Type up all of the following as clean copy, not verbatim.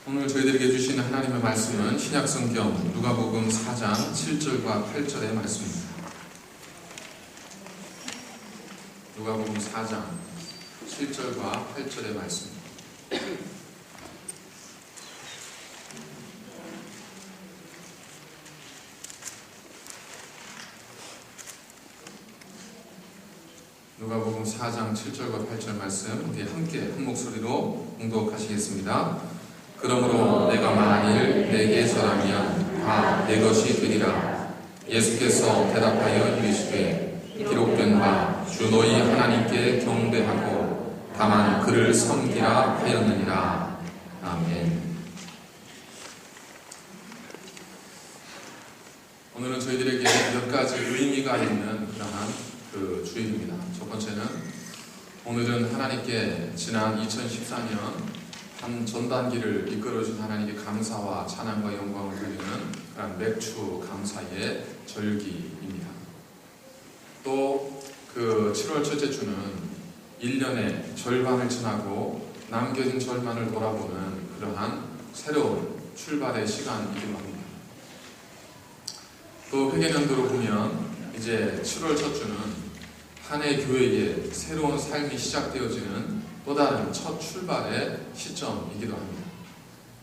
오늘 저희들에게 주신 하나님의 말씀은 신약성경 누가복음 4장 7절과 8절의 말씀입니다. 누가복음 4장 7절과 8절의 말씀입니다. 누가복음 4장 7절과 8절 말씀 우리 함께 한 목소리로 봉독하시겠습니다. 그러므로 내가 만일 내게 절하면 다 내 것이 되리라. 예수께서 대답하여 이르시되 기록된 바 주 너희 하나님께 경배하고 다만 그를 섬기라 하였느니라. 아멘. 오늘은 저희들에게 몇 가지 의미가 있는 그러한 주일입니다. 첫 번째는 오늘은 하나님께 지난 2014년 한 전단기를 이끌어준 하나님께 감사와 찬양과 영광을 드리는 그런 맥주 감사의 절기입니다. 또 그 7월 첫째 주는 1년의 절반을 지나고 남겨진 절반을 돌아보는 그러한 새로운 출발의 시간이기도 합니다. 또 회계년도로 보면 이제 7월 첫 주는 한 해 교회에 새로운 삶이 시작되어지는 또 다른 첫 출발의 시점이기도 합니다.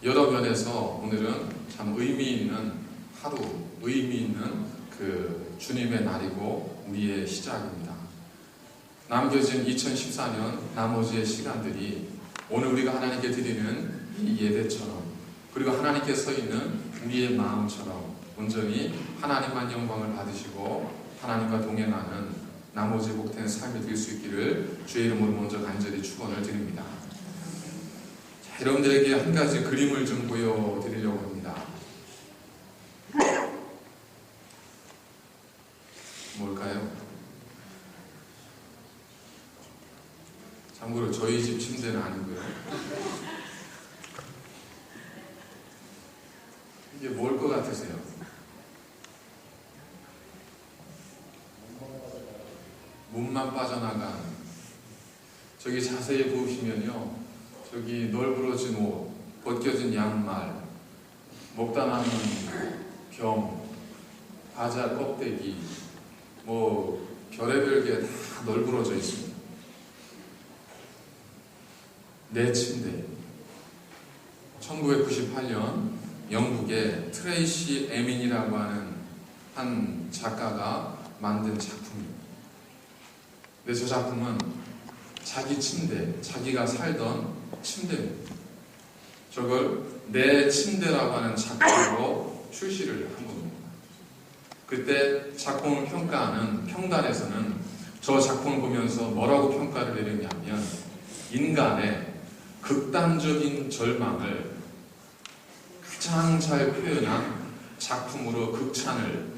여러 면에서 오늘은 참 의미 있는 하루, 의미 있는 그 주님의 날이고 우리의 시작입니다. 남겨진 2014년 나머지의 시간들이 오늘 우리가 하나님께 드리는 이 예배처럼 그리고 하나님께 서 있는 우리의 마음처럼 온전히 하나님만 영광을 받으시고 하나님과 동행하는 나머지 복된 삶이 될 수 있기를 주의 이름으로 먼저 간절히 축원을 드립니다. 자, 여러분들에게 한 가지 그림을 좀 보여드리려고 합니다. 뭘까요? 참고로 저희 집 침대는 아니고요. 이게 뭘 것 같으세요? 몸만 빠져나간, 저기 자세히 보시면요, 저기 널브러진 옷, 벗겨진 양말, 먹다 남은 병, 과자 껍데기, 별의별 게 다 널브러져 있습니다. 내 침대. 1998년 영국의 트레이시 에민이라고 하는 한 작가가 만든 작품입니다. 근데 저 작품은 자기 침대, 자기가 살던 침대입니다. 저걸 내 침대라고 하는 작품으로 출시를 한 겁니다. 그때 작품을 평가하는 평단에서는 저 작품을 보면서 뭐라고 평가를 내렸냐면 인간의 극단적인 절망을 가장 잘 표현한 작품으로 극찬을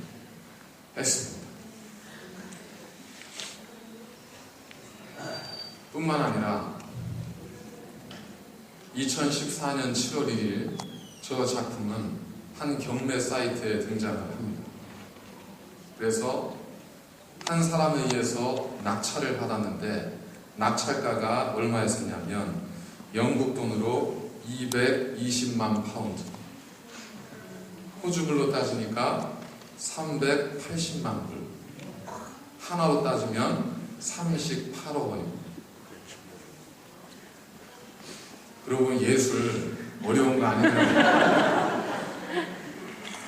했습니다. 뿐만 아니라 2014년 7월 1일 저 작품은 한 경매 사이트에 등장을 합니다. 그래서 한 사람에 의해서 낙찰을 받았는데 낙찰가가 얼마였었냐면 영국 돈으로 220만 파운드, 호주불로 따지니까 380만 불, 하나로 따지면 38억 원입니다. 그러고 보면 예술 어려운 거 아니에요?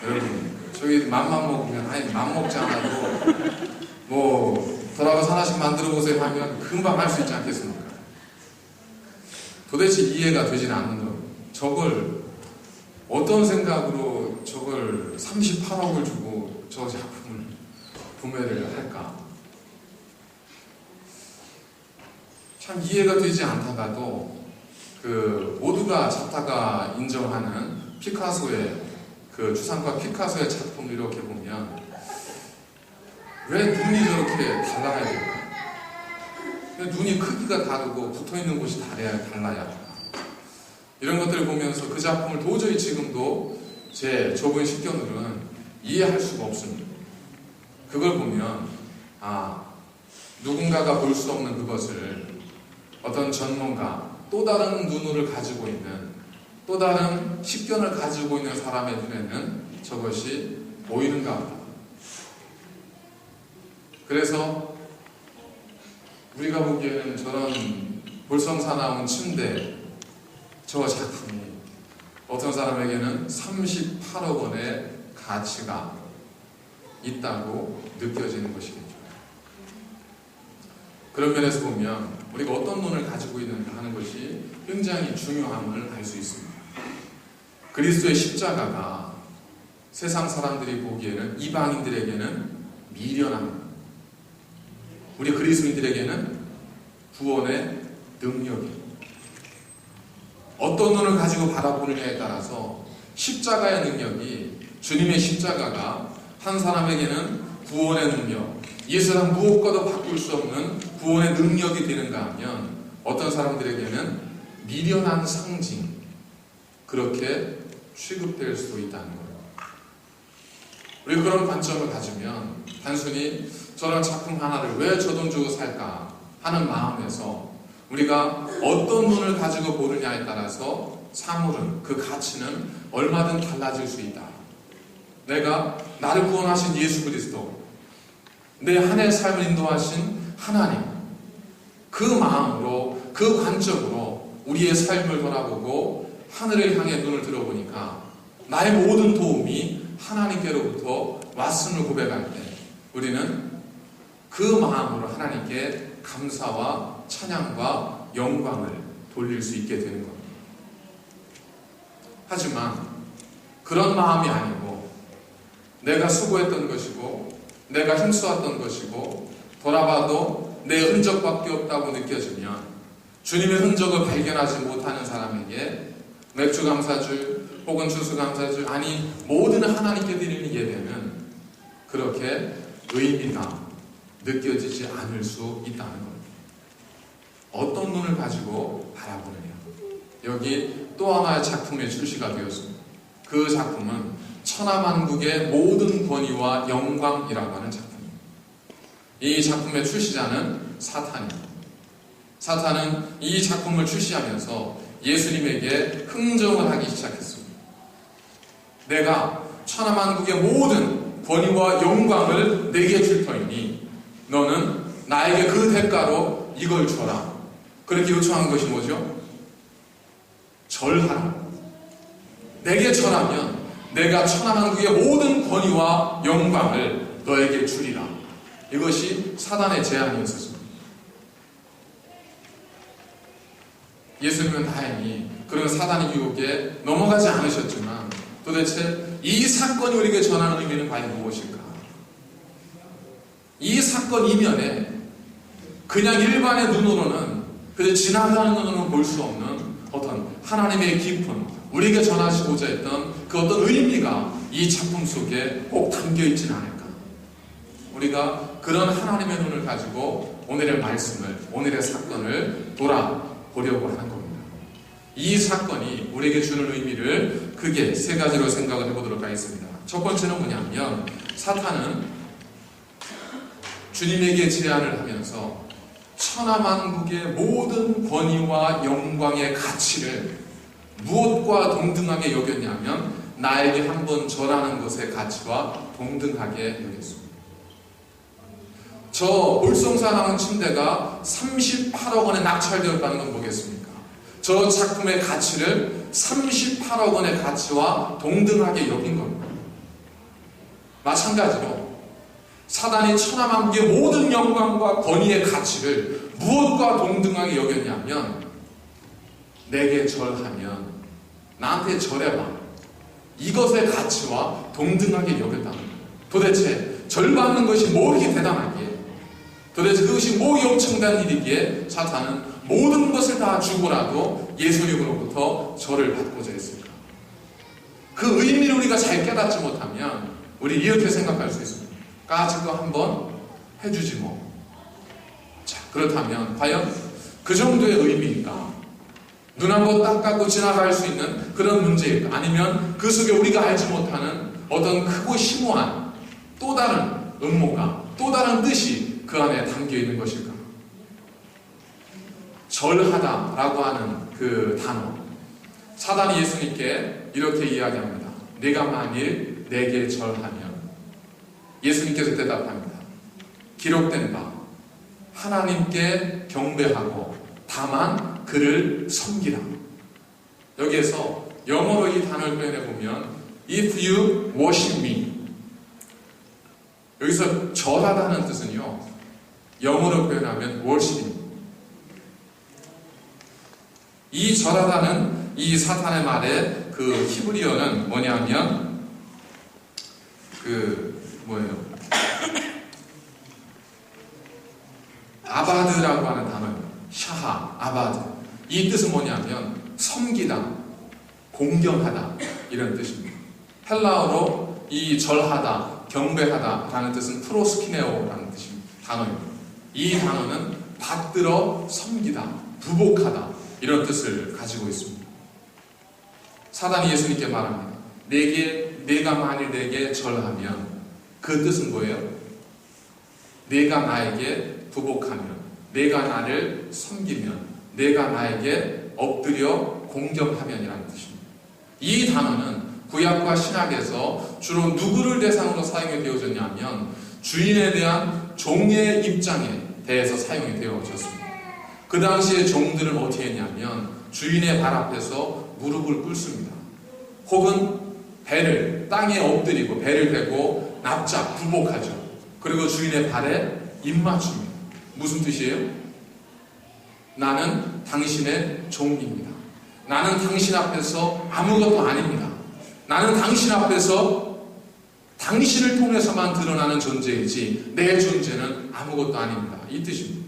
여러분, 저희 맘만 먹으면, 아니 맘 먹지 않아도 돌아가서 하나씩 만들어 보세요 하면 금방 할 수 있지 않겠습니까? 도대체 이해가 되지는 않는 거. 저걸 어떤 생각으로 저걸 38억을 주고 저 작품을 구매를 할까? 참 이해가 되지 않다가도 모두가 작가가 인정하는 피카소의 추상가 피카소의 작품을 이렇게 보면 왜 눈이 저렇게 달라야 될까? 눈이 크기가 다르고 붙어있는 곳이 달라야 할까? 이런 것들을 보면서 그 작품을 도저히 지금도 제 좁은 식견으로는 이해할 수가 없습니다. 그걸 보면 누군가가 볼 수 없는 그것을 어떤 전문가, 또 다른 눈을 가지고 있는 또 다른 식견을 가지고 있는 사람의 눈에는 저것이 보이는가 보다. 그래서 우리가 보기에는 저런 볼성사 나온 침대, 저 작품이 어떤 사람에게는 38억 원의 가치가 있다고 느껴지는 것이겠죠. 그런 면에서 보면 우리가 어떤 눈을 가지고 있는가 하는 것이 굉장히 중요함을 알 수 있습니다. 그리스도의 십자가가 세상 사람들이 보기에는, 이방인들에게는 미련합니다. 우리 그리스도인들에게는 구원의 능력입니다. 어떤 눈을 가지고 바라보느냐에 따라서 십자가의 능력이, 주님의 십자가가 한 사람에게는 구원의 능력, 이 세상 무엇과도 바꿀 수 없는 구원의 능력이 되는가 하면 어떤 사람들에게는 미련한 상징, 그렇게 취급될 수도 있다는 거예요. 우리 그런 관점을 가지면 단순히 저런 작품 하나를 왜 저 돈 주고 살까 하는 마음에서 우리가 어떤 눈을 가지고 보느냐에 따라서 사물은, 그 가치는 얼마든 달라질 수 있다. 내가 나를 구원하신 예수 그리스도, 내 한 해 삶을 인도하신 하나님, 그 마음으로, 그 관점으로 우리의 삶을 돌아보고 하늘을 향해 눈을 들어보니까 나의 모든 도움이 하나님께로부터 왔음을 고백할 때 우리는 그 마음으로 하나님께 감사와 찬양과 영광을 돌릴 수 있게 되는 겁니다. 하지만 그런 마음이 아니고 내가 수고했던 것이고 내가 힘쓰었던 것이고 돌아봐도 내 흔적밖에 없다고 느껴지면 주님의 흔적을 발견하지 못하는 사람에게 맥주 감사줄 혹은 주수 감사줄, 아니 모든 하나님께 드리는 예배는 그렇게 의미가 느껴지지 않을 수 있다는 겁니다. 어떤 눈을 가지고 바라보느냐. 여기 또 하나의 작품의 출시가 되었습니다. 그 작품은 천하만국의 모든 권위와 영광이라고 하는 작품입니다. 이 작품의 출시자는 사탄입니다. 사탄은 이 작품을 출시하면서 예수님에게 흥정을 하기 시작했습니다. 내가 천하만국의 모든 권위와 영광을 내게 줄 터이니 너는 나에게 그 대가로 이걸 줘라. 그렇게 요청한 것이 뭐죠? 절하라. 내게 절하면 내가 천하만국의 모든 권위와 영광을 너에게 주리라. 이것이 사단의 제안이었습니다. 예수님은 다행히 그런 사단의 유혹에 넘어가지 않으셨지만 도대체 이 사건이 우리에게 전하는 의미는 과연 무엇일까? 이 사건 이면에 그냥 일반의 눈으로는, 그저 지나가는 눈으로는 볼 수 없는 어떤 하나님의 깊은, 우리에게 전하시고자 했던 그 어떤 의미가 이 작품 속에 꼭 담겨 있지는 않을까? 우리가 그런 하나님의 눈을 가지고 오늘의 말씀을, 오늘의 사건을 돌아보려고 하는 겁니다. 이 사건이 우리에게 주는 의미를 크게 세 가지로 생각을 해보도록 하겠습니다. 첫 번째는 뭐냐면, 사탄은 주님에게 제안을 하면서 천하만국의 모든 권위와 영광의 가치를 무엇과 동등하게 여겼냐면 나에게 한번 절하는 것의 가치와 동등하게 여겼습니다. 저 볼성사 나온 침대가 38억 원에 낙찰되었다는 건 뭐겠습니까? 저 작품의 가치를 38억 원의 가치와 동등하게 여긴 겁니다. 마찬가지로 사단이 천하만국의 모든 영광과 권위의 가치를 무엇과 동등하게 여겼냐면 내게 절하면, 나한테 절해봐, 이것의 가치와 동등하게 여겼다는 거예요. 도대체 절받는 것이 뭐 이렇게 대단하기에, 도대체 그것이 뭐 엄청난 일이기에 사탄은 모든 것을 다 주고라도 예수님으로부터 절을 받고자 했을까? 그 의미를 우리가 잘 깨닫지 못하면 우리 이렇게 생각할 수 있습니다. 까짓거 한번 해주지 뭐. 자, 그렇다면 과연 그 정도의 의미일까? 눈 한번 딱 감고 지나갈 수 있는 그런 문제일까? 아니면 그 속에 우리가 알지 못하는 어떤 크고 심오한 또 다른 음모가, 또 다른 뜻이 그 안에 담겨 있는 것일까? 절하다라고 하는 그 단어, 사단이 예수님께 이렇게 이야기합니다. 네가 만일 내게 절하면, 예수님께서 대답합니다. 기록된 바 하나님께 경배하고 다만 그를 섬기라. 여기에서 영어로 이 단어를 표현해 보면 If you worship me, 여기서 절하다는 뜻은요, 영어로 표현하면 worship. 이 절하다는 이 사탄의 말의 그 히브리어는 뭐냐면 아바드라고 하는 단어입니다. 샤하, 아바드. 이 뜻은 뭐냐면 섬기다, 공경하다, 이런 뜻입니다. 헬라어로 이 절하다, 경배하다라는 뜻은 프로스키네오라는 뜻입니다. 단어입니다. 이 단어는 받들어 섬기다, 부복하다, 이런 뜻을 가지고 있습니다. 사단이 예수님께 말합니다. 내가 만일 내게 절하면, 그 뜻은 뭐예요? 내가 나에게 부복하면, 내가 나를 섬기면, 내가 나에게 엎드려 공경하면이라는 뜻입니다. 이 단어는 구약과 신약에서 주로 누구를 대상으로 사용이 되어졌냐면 주인에 대한 종의 입장에 대해서 사용이 되어졌습니다. 그 당시에 종들은 어떻게 했냐면 주인의 발 앞에서 무릎을 꿇습니다. 혹은 배를 땅에 엎드리고 배를 대고 납작 부복하죠. 그리고 주인의 발에 입맞춥니다. 무슨 뜻이에요? 나는 당신의 종입니다. 나는 당신 앞에서 아무것도 아닙니다. 나는 당신 앞에서 당신을 통해서만 드러나는 존재이지 내 존재는 아무것도 아닙니다. 이 뜻입니다.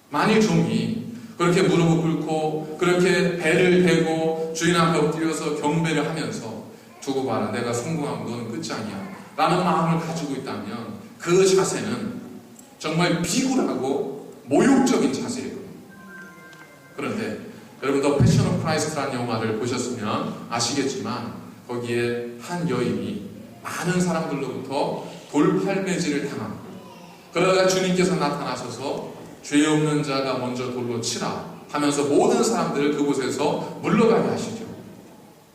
만일 종이 그렇게 무릎을 꿇고 그렇게 배를 대고 주인 앞에 엎드려서 경배를 하면서 두고 봐라, 내가 성공하면 너는 끝이 아니야 라는 마음을 가지고 있다면 그 자세는 정말 비굴하고 모욕적인 자세예요. 그런데 여러분 더 패션 오브 크라이스트라는 영화를 보셨으면 아시겠지만 거기에 한 여인이 많은 사람들로부터 돌팔매질을 당합니다. 그러다가 주님께서 나타나셔서 죄 없는 자가 먼저 돌로 치라 하면서 모든 사람들을 그곳에서 물러가게 하시죠.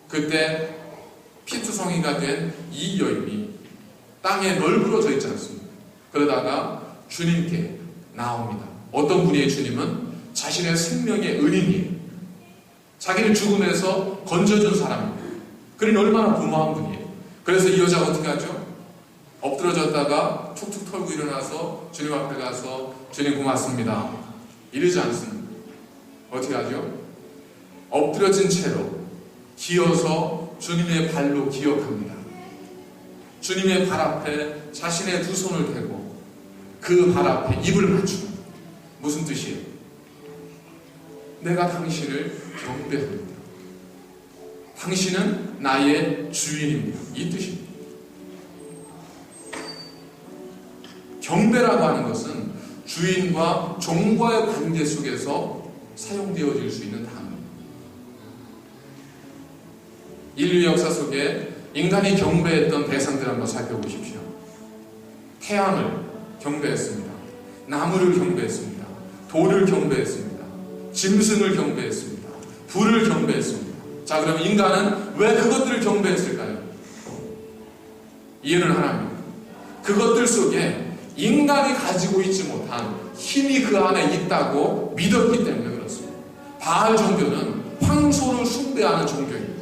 그때 피투성이가 된 이 여인이 땅에 널브러져 있지 않습니까? 그러다가 주님께 나옵니다. 어떤 분이에요? 주님은 자신의 생명의 은인이에요. 자기를 죽음에서 건져준 사람입니다. 그러니 얼마나 고마운 분이에요. 그래서 이 여자가 어떻게 하죠? 엎드러졌다가 툭툭 털고 일어나서 주님 앞에 가서 주님 고맙습니다 이러지 않습니다. 어떻게 하죠? 엎드려진 채로 기어서 주님의 발로 기억합니다. 주님의 발 앞에 자신의 두 손을 대고 그 발 앞에 입을 맞춥니다. 무슨 뜻이에요? 내가 당신을 경배합니다. 당신은 나의 주인입니다. 이 뜻입니다. 경배라고 하는 것은 주인과 종과의 관계 속에서 사용되어질 수 있는 단어입니다. 인류 역사 속에 인간이 경배했던 대상들을 한번 살펴보십시오. 태양을 경배했습니다. 나무를 경배했습니다. 돌을 경배했습니다. 짐승을 경배했습니다. 불을 경배했습니다. 자, 그럼 인간은 왜 그것들을 경배했을까요? 이유는 하나입니다. 그것들 속에 인간이 가지고 있지 못한 힘이 그 안에 있다고 믿었기 때문에 그렇습니다. 바알 종교는 황소를 숭배하는 종교입니다.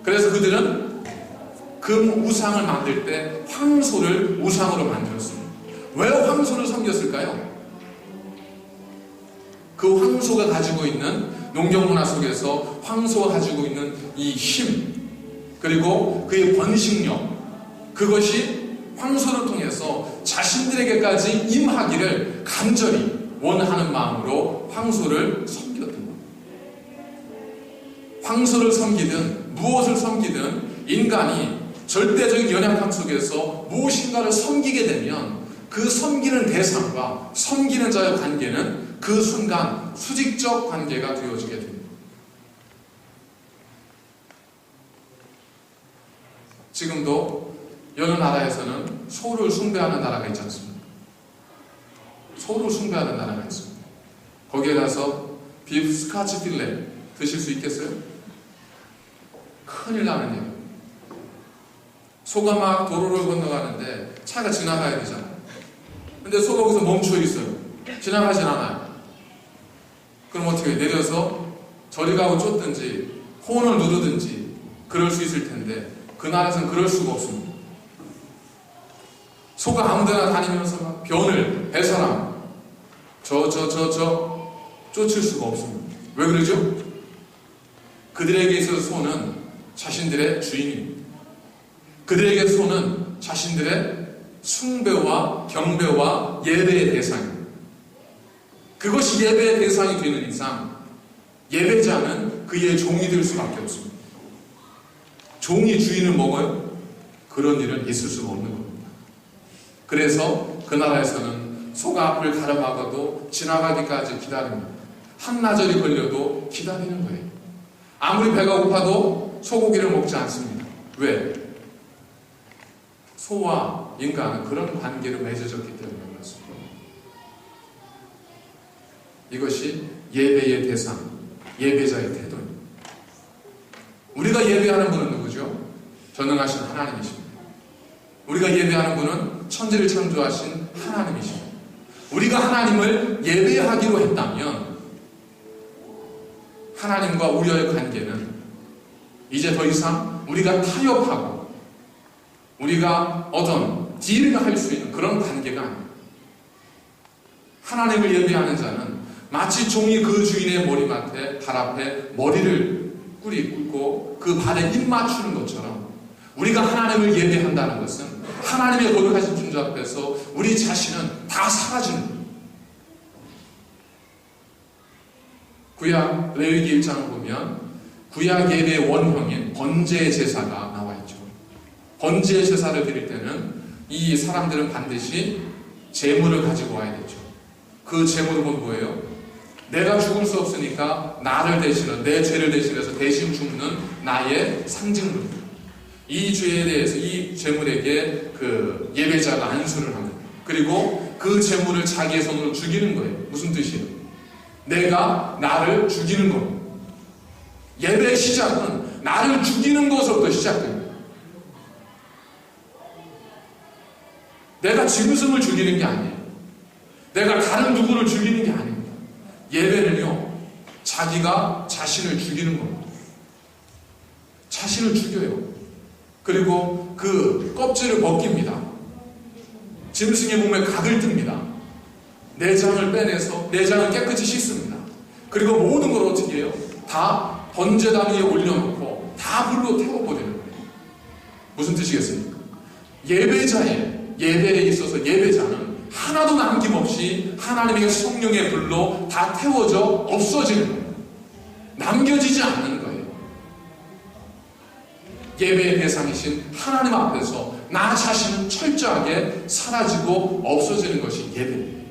그래서 그들은 금 우상을 만들 때 황소를 우상으로 만들었습니다. 왜 황소를 섬겼을까요? 그 황소가 가지고 있는 농경문화 속에서 황소가 가지고 있는 이 힘, 그리고 그의 번식력, 그것이 황소를 통해서 자신들에게까지 임하기를 간절히 원하는 마음으로 황소를 섬겼던 겁니다. 황소를 섬기든 무엇을 섬기든 인간이 절대적인 연약함 속에서 무엇인가를 섬기게 되면 그 섬기는 대상과 섬기는 자의 관계는 그 순간 수직적 관계가 되어지게 됩니다. 지금도 여러 나라에서는 소를 숭배하는 나라가 있지 않습니까? 소를 숭배하는 나라가 있습니다. 거기에 가서 비프 스카치 필레, 드실 수 있겠어요? 큰일 나는 일. 소가 막 도로를 건너가는데 차가 지나가야 되잖아. 근데 소가 거기서 멈춰 있어요. 지나가진 않아요. 그럼 어떻게 내려서 저리 가고 쫓든지 호응을 누르든지 그럴 수 있을 텐데 그 나라에서는 그럴 수가 없습니다. 소가 아무데나 다니면서 막 변을 배설하고 쫓을 수가 없습니다. 왜 그러죠? 그들에게 있어서 소는 자신들의 주인입니다. 그들에게 소는 자신들의 숭배와 경배와 예배의 대상입니다. 그것이 예배의 대상이 되는 이상 예배자는 그의 종이 될 수밖에 없습니다. 종이 주인을 먹어요? 그런 일은 있을 수가 없는 겁니다. 그래서 그 나라에서는 소가 앞을 가로막아도 지나가기까지 기다립니다. 한나절이 걸려도 기다리는 거예요. 아무리 배가 고파도 소고기를 먹지 않습니다. 왜? 소와 인간은 그런 관계로 맺어졌기 때문에 그렇습니다. 이것이 예배의 대상, 예배자의 태도입니다. 우리가 예배하는 분은 누구죠? 전능하신 하나님이십니다. 우리가 예배하는 분은 천지를 창조하신 하나님이십니다. 우리가 하나님을 예배하기로 했다면 하나님과 우리의 관계는 이제 더 이상 우리가 타협하고 우리가 어떤 딜을 할 수 있는 그런 관계가 아닙니다. 하나님을 예배하는 자는 마치 종이 그 주인의 머리맡에 발 앞에 머리를 꿇고 그 발에 입 맞추는 것처럼 우리가 하나님을 예배한다는 것은 하나님의 거룩하신 존재 앞에서 우리 자신은 다 사라지는 거예요. 구약 레위기 1장을 보면 구약 예배의 원형인 번제 제사가 나와 있죠. 번제 제사를 드릴 때는 이 사람들은 반드시 제물을 가지고 와야 되죠. 그 제물은 뭐예요? 내가 죽을 수 없으니까 나를 대신해, 내 죄를 대신해서 대신 죽는 나의 상징물입니다. 이 죄에 대해서 이 제물에게 그 예배자가 안수를 합니다. 그리고 그 제물을 자기의 손으로 죽이는 거예요. 무슨 뜻이에요? 내가 나를 죽이는 겁니다. 예배의 시작은 나를 죽이는 것으로부터 시작됩니다. 내가 짐승을 죽이는 게 아니에요. 내가 다른 누구를 죽이는 게 아닙니다. 예배는요, 자기가 자신을 죽이는 겁니다. 자신을 죽여요. 그리고 그 껍질을 벗깁니다. 짐승의 몸에 각을 듭니다. 내장을 빼내서 내장을 깨끗이 씻습니다. 그리고 모든 걸 어떻게 해요? 다 번제단 위에 올려놓고 다 불로 태워버리는 거예요. 무슨 뜻이겠습니까? 예배에 있어서 예배자는 하나도 남김없이 하나님의 성령의 불로 다 태워져 없어지는 거예요. 남겨지지 않는 거예요. 예배의 대상이신 하나님 앞에서 나 자신은 철저하게 사라지고 없어지는 것이 예배입니다.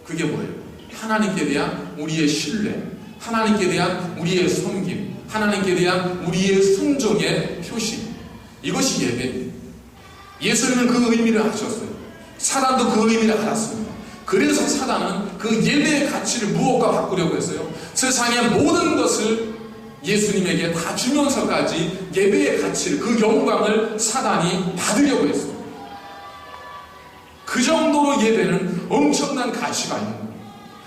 그게 뭐예요? 하나님께 대한 우리의 신뢰, 하나님께 대한 우리의 섬김, 하나님께 대한 우리의 순종의 표시, 이것이 예배입니다. 예수님은 그 의미를 아셨어요. 사단도 그 의미를 알았습니다. 그래서 사단은 그 예배의 가치를 무엇과 바꾸려고 했어요? 세상의 모든 것을 예수님에게 다 주면서까지 예배의 가치를, 그 영광을 사단이 받으려고 했어요. 그 정도로 예배는 엄청난 가치가 있는 거예요.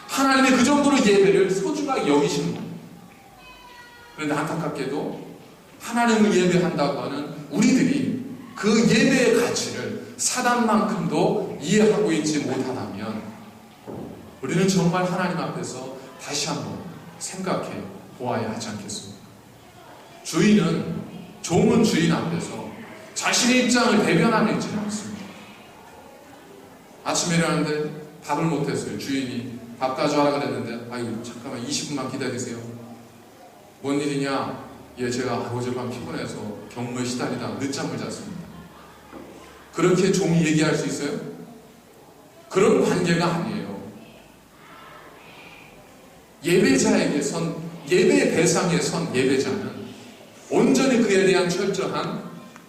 하나님의 그 정도로 예배를 소중하게 여기시는 거예요. 그런데 안타깝게도 하나님을 예배한다고 하는 우리들이 그 예배의 가치를 사단만큼도 이해하고 있지 못하다면 우리는 정말 하나님 앞에서 다시 한번 생각해 보아야 하지 않겠습니까? 종은 주인 앞에서 자신의 입장을 대변하는 일지는 않습니다. 아침에 일어났는데 밥을 못했어요. 주인이 밥 가져와라 그랬는데 아유 잠깐만 20분만 기다리세요. 뭔 일이냐? 예, 제가 어젯밤 피곤해서 경무에 시달리다 늦잠을 잤습니다. 그렇게 종이 얘기할 수 있어요? 그런 관계가 아니에요. 예배자에게 예배의 대상에 선 예배자는 온전히 그에 대한 철저한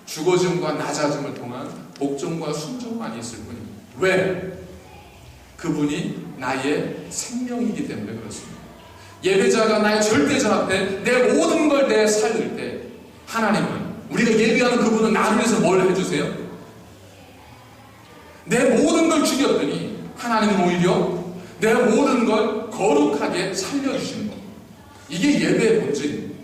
죽어짐과 낮아짐을 통한 복종과 순종만 있을 뿐입니다. 왜? 그분이 나의 생명이기 때문에 그렇습니다. 예배자가 나의 절대자 앞에 내 모든 걸 내 살릴 때 하나님은, 우리가 예배하는 그분은 나를 위해서 뭘 해주세요? 내 모든 걸 죽였더니 하나님은 오히려 내 모든 걸 거룩하게 살려주시는 겁니다. 이게 예배의 본질입니다.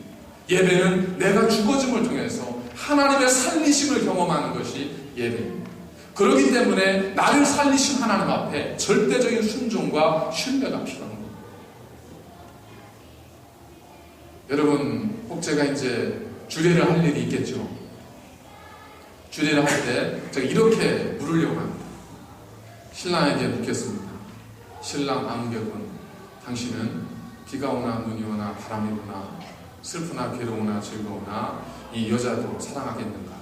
예배는 내가 죽어짐을 통해서 하나님의 살리심을 경험하는 것이 예배입니다. 그렇기 때문에 나를 살리신 하나님 앞에 절대적인 순종과 신뢰가 필요한 겁니다. 여러분, 꼭 제가 이제 주례를 할 일이 있겠죠. 주례를 할 때 제가 이렇게 물으려고 합니다. 신랑에게 묻겠습니다. 신랑 암격은, 당신은 비가 오나 눈이 오나 바람이 부나 슬프나 괴로우나 즐거우나 이 여자도 사랑하겠는가?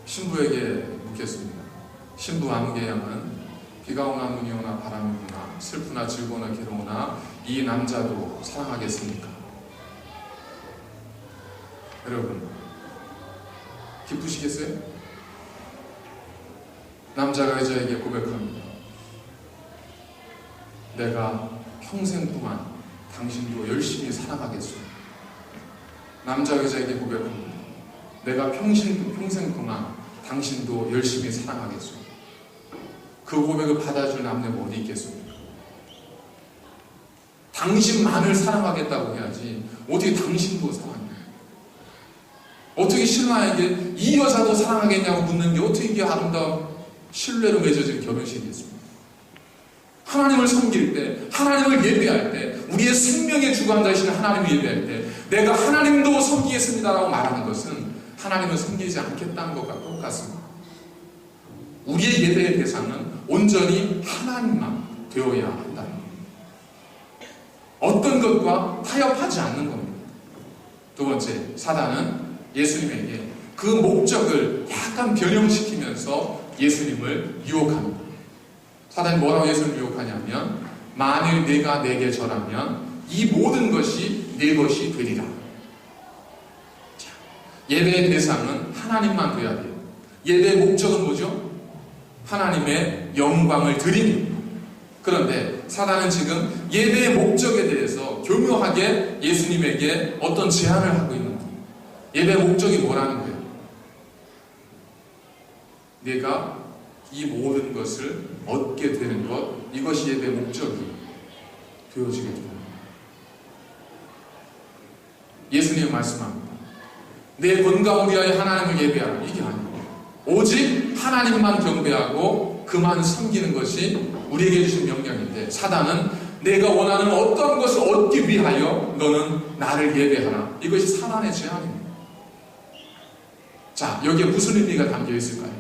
신부에게 묻겠습니다. 신부 암계양은 비가 오나 눈이 오나 바람이 부나 슬프나 즐거우나 괴로우나 이 남자도 사랑하겠습니까? 여러분, 기쁘시겠어요? 남자가 여자에게 고백합니다. 내가 평생 동안 당신도 열심히 사랑하겠소. 남자가 여자에게 고백합니다. 내가 평생 동안 당신도 열심히 사랑하겠소. 그 고백을 받아줄 남녀가 어디 있겠습니까? 당신만을 사랑하겠다고 해야지 어떻게 당신도 사랑해요? 어떻게 신랑에게 이 여자도 사랑하겠냐고 묻는 게 어떻게 이게 아름다운 신뢰로 맺어진 결혼식이겠습니까? 하나님을 섬길 때, 하나님을 예배할 때, 우리의 생명의 주관자이신 하나님을 예배할 때 내가 하나님도 섬기겠습니다라고 말하는 것은 하나님을 섬기지 않겠다는 것과 똑같습니다. 우리의 예배의 대상은 온전히 하나님만 되어야 한다는 겁니다. 어떤 것과 타협하지 않는 겁니다. 두 번째, 사단은 예수님에게 그 목적을 약간 변형시키면서 예수님을 유혹합니다. 사단이 뭐라고 예수님을 유혹하냐면, 만일 네가 내게 절하면 이 모든 것이 네 것이 되리라. 자, 예배의 대상은 하나님만 돼야 돼요. 예배의 목적은 뭐죠? 하나님의 영광을 드립니다. 그런데 사단은 지금 예배의 목적에 대해서 교묘하게 예수님에게 어떤 제안을 하고 있는 거예요. 예배의 목적이 뭐라는 거예요? 내가 이 모든 것을 얻게 되는 것, 이것이 예배의 목적이 되어지게 됩니다. 예수님은 말씀합니다. 내 건강을 위하여 하나님을 예배하라. 이게 아니고 오직 하나님만 경배하고 그만 섬기는 것이 우리에게 주신 명령인데, 사단은 내가 원하는 어떤 것을 얻기 위하여 너는 나를 예배하라. 이것이 사단의 제안입니다. 자, 여기에 무슨 의미가 담겨 있을까요?